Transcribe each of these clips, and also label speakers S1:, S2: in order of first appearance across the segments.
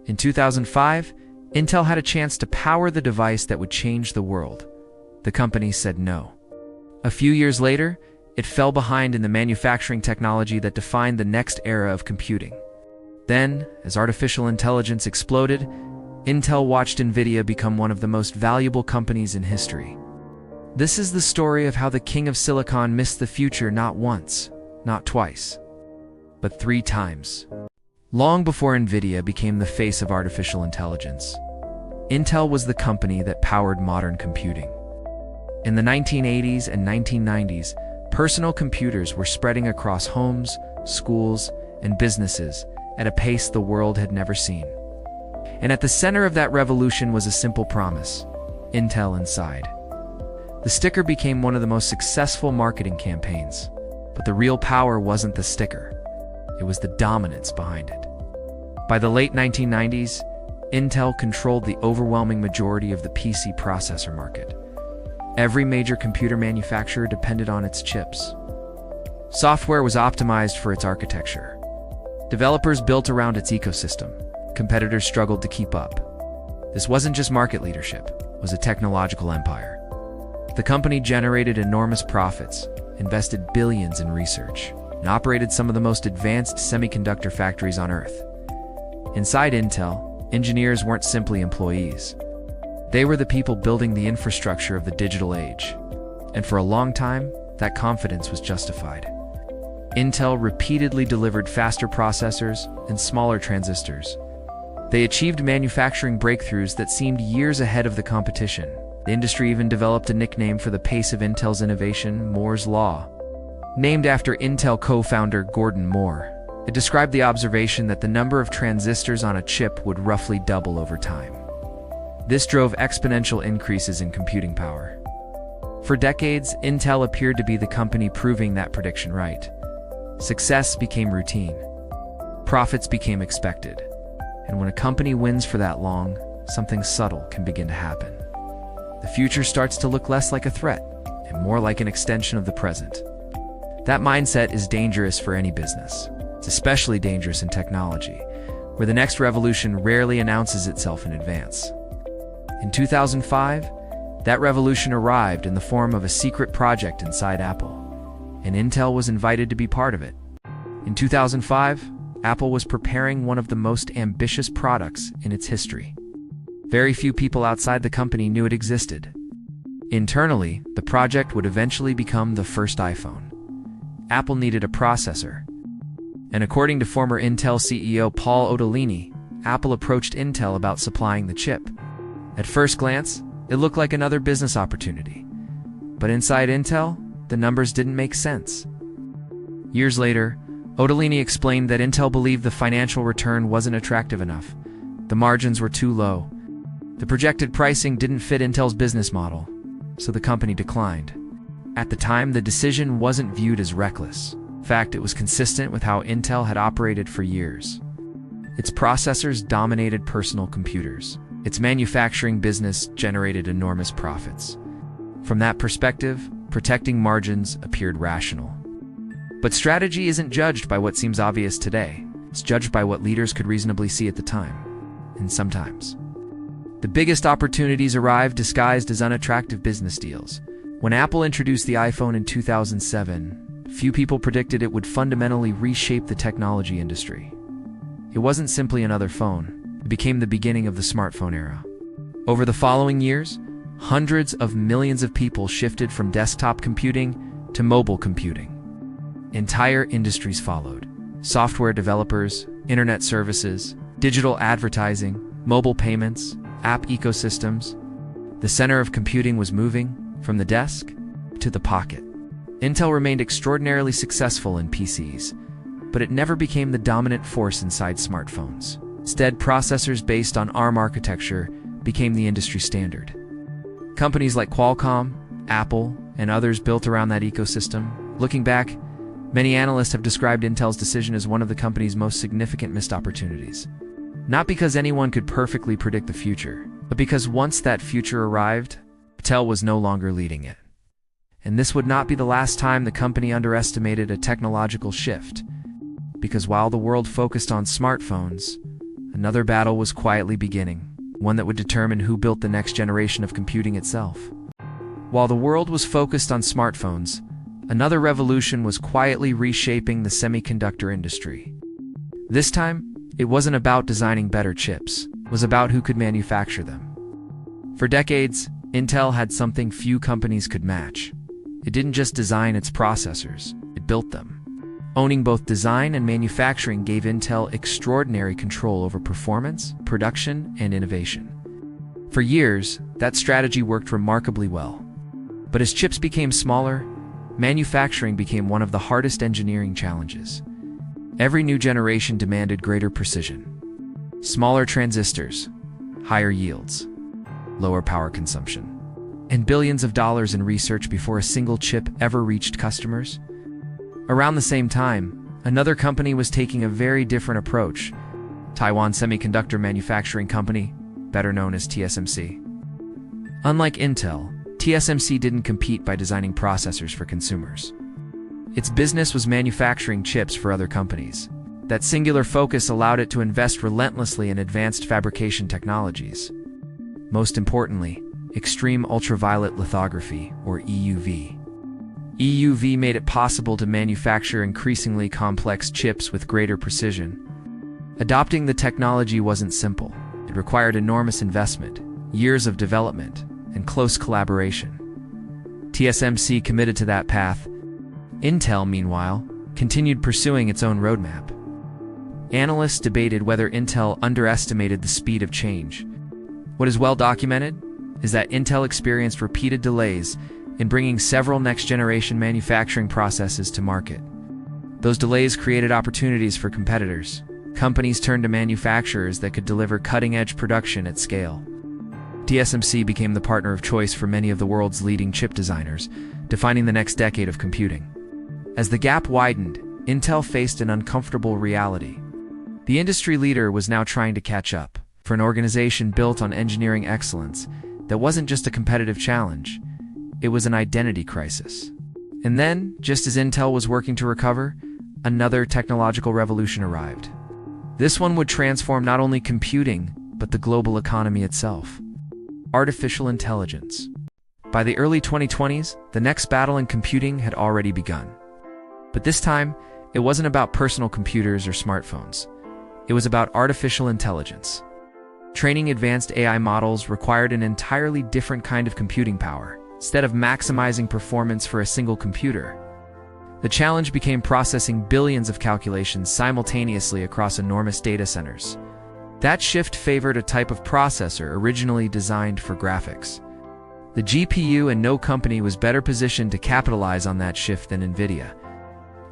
S1: In 2005, Intel had a chance to power the device that would change the world. The company said no. A few years later, it fell behind in the manufacturing technology that defined the next era of computing. Then, as artificial intelligence exploded, Intel watched Nvidia become one of the most valuable companies in history. This is the story of how the king of silicon missed the future not once, not twice, but 3 times. Long before Nvidia became the face of artificial intelligence, Intel was the company that powered modern computing. In the 1980s and 1990s, personal computers were spreading across homes, schools, and businesses at a pace the world had never seen. And at the center of that revolution was a simple promise: Intel Inside. The sticker became one of the most successful marketing campaigns, but the real power wasn't the sticker. It was the dominance behind it. By the late 1990s, Intel controlled the overwhelming majority of the PC processor market. Every major computer manufacturer depended on its chips. Software was optimized for its architecture. Developers built around its ecosystem. Competitors struggled to keep up. This wasn't just market leadership, it was a technological empire. The company generated enormous profits, invested billions in research, and operated some of the most advanced semiconductor factories on Earth. Inside Intel, engineers weren't simply employees. They were the people building the infrastructure of the digital age. And for a long time, that confidence was justified. Intel repeatedly delivered faster processors and smaller transistors. They achieved manufacturing breakthroughs that seemed years ahead of the competition. The industry even developed a nickname for the pace of Intel's innovation: Moore's Law. Named after Intel co-founder Gordon Moore, it described the observation that the number of transistors on a chip would roughly double over time. This drove exponential increases in computing power. For decades, Intel appeared to be the company proving that prediction right. Success became routine. Profits became expected. And when a company wins for that long, something subtle can begin to happen. The future starts to look less like a threat and more like an extension of the present. That mindset is dangerous for any business. It's especially dangerous in technology, where the next revolution rarely announces itself in advance. In 2005, that revolution arrived in the form of a secret project inside Apple, and Intel was invited to be part of it. In 2005, Apple was preparing one of the most ambitious products in its history. Very few people outside the company knew it existed. Internally, the project would eventually become the first iPhone. Apple needed a processor. And according to former Intel CEO Paul Otellini, Apple approached Intel about supplying the chip. At first glance, it looked like another business opportunity. But inside Intel, the numbers didn't make sense. Years later, Otellini explained that Intel believed the financial return wasn't attractive enough. The margins were too low. The projected pricing didn't fit Intel's business model, so the company declined. At the time, the decision wasn't viewed as reckless. In fact, it was consistent with how Intel had operated for years. Its processors dominated personal computers. Its manufacturing business generated enormous profits. From that perspective, protecting margins appeared rational. But strategy isn't judged by what seems obvious today. It's judged by what leaders could reasonably see at the time. And sometimes, the biggest opportunities arrived disguised as unattractive business deals. When Apple introduced the iPhone in 2007, few people predicted it would fundamentally reshape the technology industry. It wasn't simply another phone. It became the beginning of the smartphone era. Over the following years, hundreds of millions of people shifted from desktop computing to mobile computing. Entire industries followed: software developers, internet services, digital advertising, mobile payments, app ecosystems. The center of computing was moving from the desk to the pocket. Intel remained extraordinarily successful in PCs, but it never became the dominant force inside smartphones. Instead, processors based on ARM architecture became the industry standard. Companies like Qualcomm, Apple, and others built around that ecosystem. Looking back, many analysts have described Intel's decision as one of the company's most significant missed opportunities. Not because anyone could perfectly predict the future, but because once that future arrived, Intel was no longer leading it. And this would not be the last time the company underestimated a technological shift, because while the world focused on smartphones, another battle was quietly beginning, one that would determine who built the next generation of computing itself. While the world was focused on smartphones, another revolution was quietly reshaping the semiconductor industry. This time, it wasn't about designing better chips, it was about who could manufacture them. For decades, Intel had something few companies could match. It didn't just design its processors, it built them. Owning both design and manufacturing gave Intel extraordinary control over performance, production, and innovation. For years, that strategy worked remarkably well. But as chips became smaller, manufacturing became one of the hardest engineering challenges. Every new generation demanded greater precision. Smaller transistors, higher yields, lower power consumption, and billions of dollars in research before a single chip ever reached customers. Around the same time, another company was taking a very different approach, Taiwan Semiconductor Manufacturing Company, better known as TSMC. Unlike Intel, TSMC didn't compete by designing processors for consumers. Its business was manufacturing chips for other companies. That singular focus allowed it to invest relentlessly in advanced fabrication technologies. Most importantly, extreme ultraviolet lithography, or EUV. EUV made it possible to manufacture increasingly complex chips with greater precision. Adopting the technology wasn't simple. It required enormous investment, years of development, and close collaboration. TSMC committed to that path. Intel, meanwhile, continued pursuing its own roadmap. Analysts debated whether Intel underestimated the speed of change. What is well documented is that Intel experienced repeated delays in bringing several next-generation manufacturing processes to market. Those delays created opportunities for competitors. Companies turned to manufacturers that could deliver cutting-edge production at scale. TSMC became the partner of choice for many of the world's leading chip designers, defining the next decade of computing. As the gap widened, Intel faced an uncomfortable reality. The industry leader was now trying to catch up. For an organization built on engineering excellence, that wasn't just a competitive challenge, it was an identity crisis. And then, just as Intel was working to recover, another technological revolution arrived. This one would transform not only computing, but the global economy itself. Artificial intelligence. By the early 2020s, the next battle in computing had already begun. But this time, it wasn't about personal computers or smartphones. It was about artificial intelligence. Training advanced AI models required an entirely different kind of computing power. Instead of maximizing performance for a single computer, the challenge became processing billions of calculations simultaneously across enormous data centers. That shift favored a type of processor originally designed for graphics. The GPU, and no company was better positioned to capitalize on that shift than Nvidia.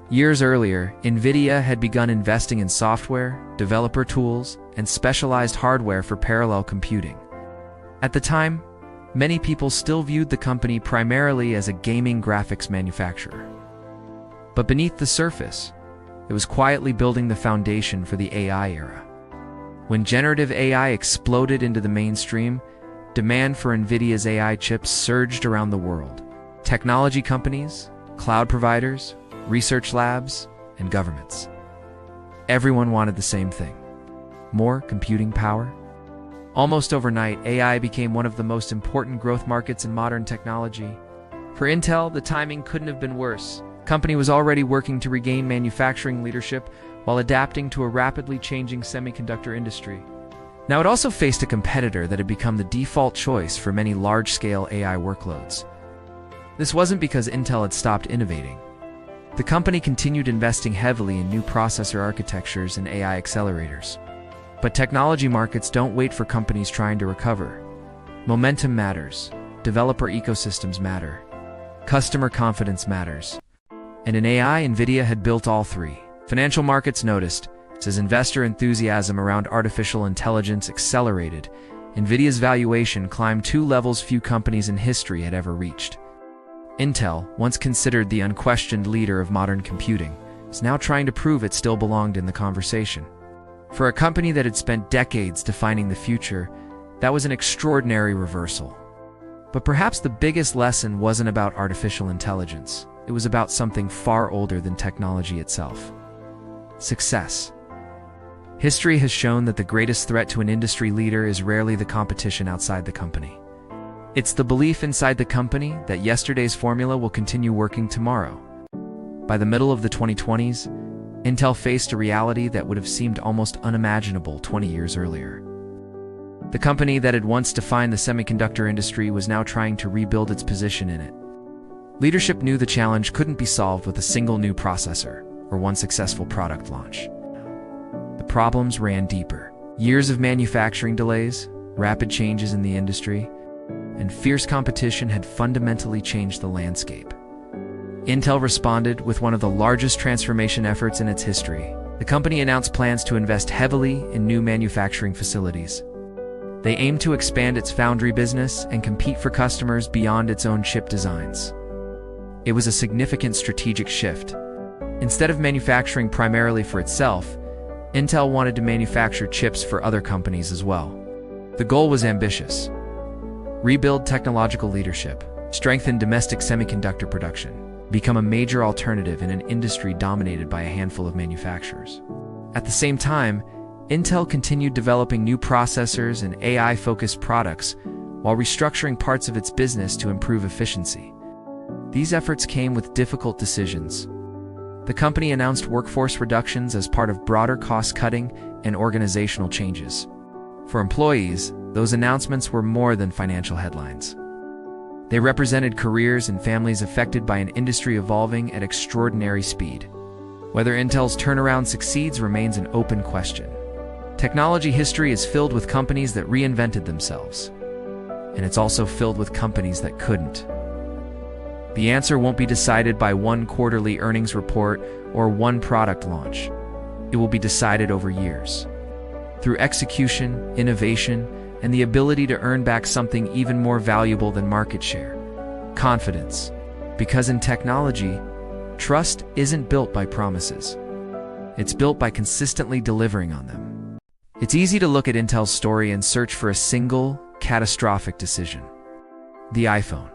S1: Years earlier, Nvidia had begun investing in software, developer tools, and specialized hardware for parallel computing. At the time, many people still viewed the company primarily as a gaming graphics manufacturer. But beneath the surface, it was quietly building the foundation for the AI era. When generative AI exploded into the mainstream, demand for Nvidia's AI chips surged around the world. Technology companies, cloud providers, research labs, and governments. Everyone wanted the same thing: more computing power. Almost overnight, AI became one of the most important growth markets in modern technology. For Intel, the timing couldn't have been worse. The company was already working to regain manufacturing leadership while adapting to a rapidly changing semiconductor industry. Now, it also faced a competitor that had become the default choice for many large-scale AI workloads. This wasn't because Intel had stopped innovating. The company continued investing heavily in new processor architectures and AI accelerators. But technology markets don't wait for companies trying to recover. Momentum matters, developer ecosystems matter, customer confidence matters. And in AI, Nvidia had built all three. Financial markets noticed. As investor enthusiasm around artificial intelligence accelerated, Nvidia's valuation climbed 2 levels few companies in history had ever reached. Intel, once considered the unquestioned leader of modern computing, is now trying to prove it still belonged in the conversation. For a company that had spent decades defining the future, that was an extraordinary reversal. But perhaps the biggest lesson wasn't about artificial intelligence. It was about something far older than technology itself: success. History has shown that the greatest threat to an industry leader is rarely the competition outside the company. It's the belief inside the company that yesterday's formula will continue working tomorrow. By the middle of the 2020s, Intel faced a reality that would have seemed almost unimaginable 20 years earlier. The company that had once defined the semiconductor industry was now trying to rebuild its position in it. Leadership knew the challenge couldn't be solved with a single new processor or one successful product launch. The problems ran deeper. Years of manufacturing delays, rapid changes in the industry, and fierce competition had fundamentally changed the landscape. Intel responded with one of the largest transformation efforts in its history. The company announced plans to invest heavily in new manufacturing facilities. They aimed to expand its foundry business and compete for customers beyond its own chip designs. It was a significant strategic shift. Instead of manufacturing primarily for itself, Intel wanted to manufacture chips for other companies as well. The goal was ambitious: rebuild technological leadership, strengthen domestic semiconductor production, become a major alternative in an industry dominated by a handful of manufacturers. At the same time, Intel continued developing new processors and AI-focused products while restructuring parts of its business to improve efficiency. These efforts came with difficult decisions. The company announced workforce reductions as part of broader cost-cutting and organizational changes. For employees, those announcements were more than financial headlines. They represented careers and families affected by an industry evolving at extraordinary speed. Whether Intel's turnaround succeeds remains an open question. Technology history is filled with companies that reinvented themselves, and it's also filled with companies that couldn't. The answer won't be decided by one quarterly earnings report or one product launch. It will be decided over years. Through execution, innovation, and the ability to earn back something even more valuable than market share: confidence. Because in technology, trust isn't built by promises. It's built by consistently delivering on them. It's easy to look at Intel's story and search for a single, catastrophic decision. The iPhone.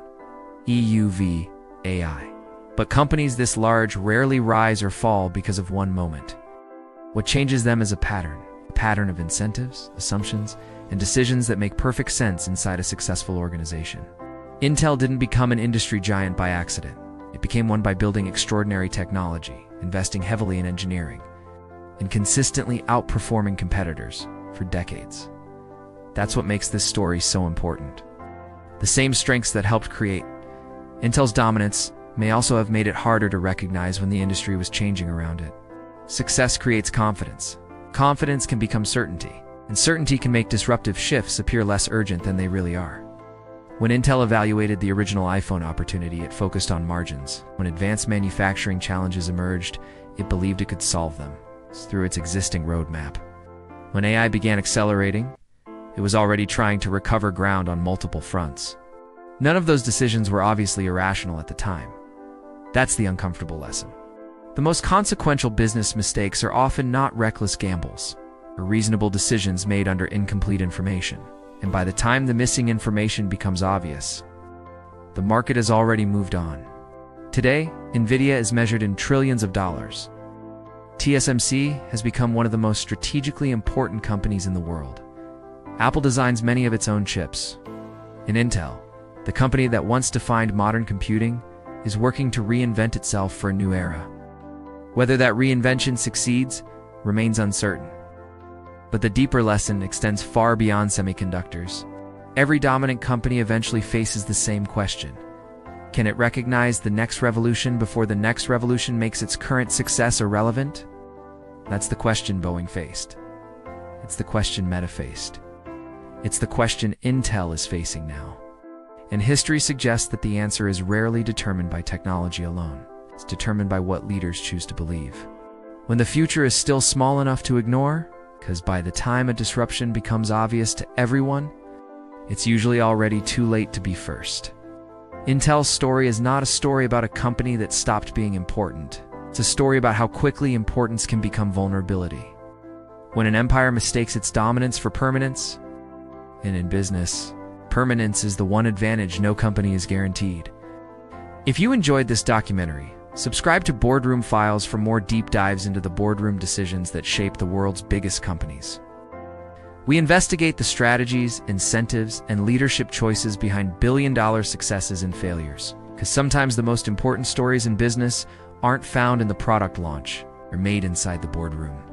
S1: EUV, AI. But companies this large rarely rise or fall because of one moment. What changes them is a pattern of incentives, assumptions, and decisions that make perfect sense inside a successful organization. Intel didn't become an industry giant by accident. It became one by building extraordinary technology, investing heavily in engineering, and consistently outperforming competitors for decades. That's what makes this story so important. The same strengths that helped create Intel's dominance may also have made it harder to recognize when the industry was changing around it. Success creates confidence. Confidence can become certainty, and certainty can make disruptive shifts appear less urgent than they really are. When Intel evaluated the original iPhone opportunity, it focused on margins. When advanced manufacturing challenges emerged, it believed it could solve them through its existing roadmap. When AI began accelerating, it was already trying to recover ground on multiple fronts. None of those decisions were obviously irrational at the time. That's the uncomfortable lesson. The most consequential business mistakes are often not reckless gambles, or reasonable decisions made under incomplete information. And by the time the missing information becomes obvious, the market has already moved on. Today, Nvidia is measured in trillions of dollars. TSMC has become one of the most strategically important companies in the world. Apple designs many of its own chips. And Intel, the company that once defined modern computing, is working to reinvent itself for a new era. Whether that reinvention succeeds remains uncertain. But the deeper lesson extends far beyond semiconductors. Every dominant company eventually faces the same question. Can it recognize the next revolution before the next revolution makes its current success irrelevant? That's the question Boeing faced. It's the question Meta faced. It's the question Intel is facing now. And history suggests that the answer is rarely determined by technology alone. It's determined by what leaders choose to believe. When the future is still small enough to ignore, because by the time a disruption becomes obvious to everyone, it's usually already too late to be first. Intel's story is not a story about a company that stopped being important. It's a story about how quickly importance can become vulnerability. When an empire mistakes its dominance for permanence, and in business, permanence is the one advantage no company is guaranteed. If you enjoyed this documentary, Subscribe to Boardroom Files for more deep dives into the boardroom decisions that shape the world's biggest companies. We investigate the strategies, incentives, and leadership choices behind billion-dollar successes and failures. Because sometimes the most important stories in business aren't found in the product launch, they're made inside the boardroom.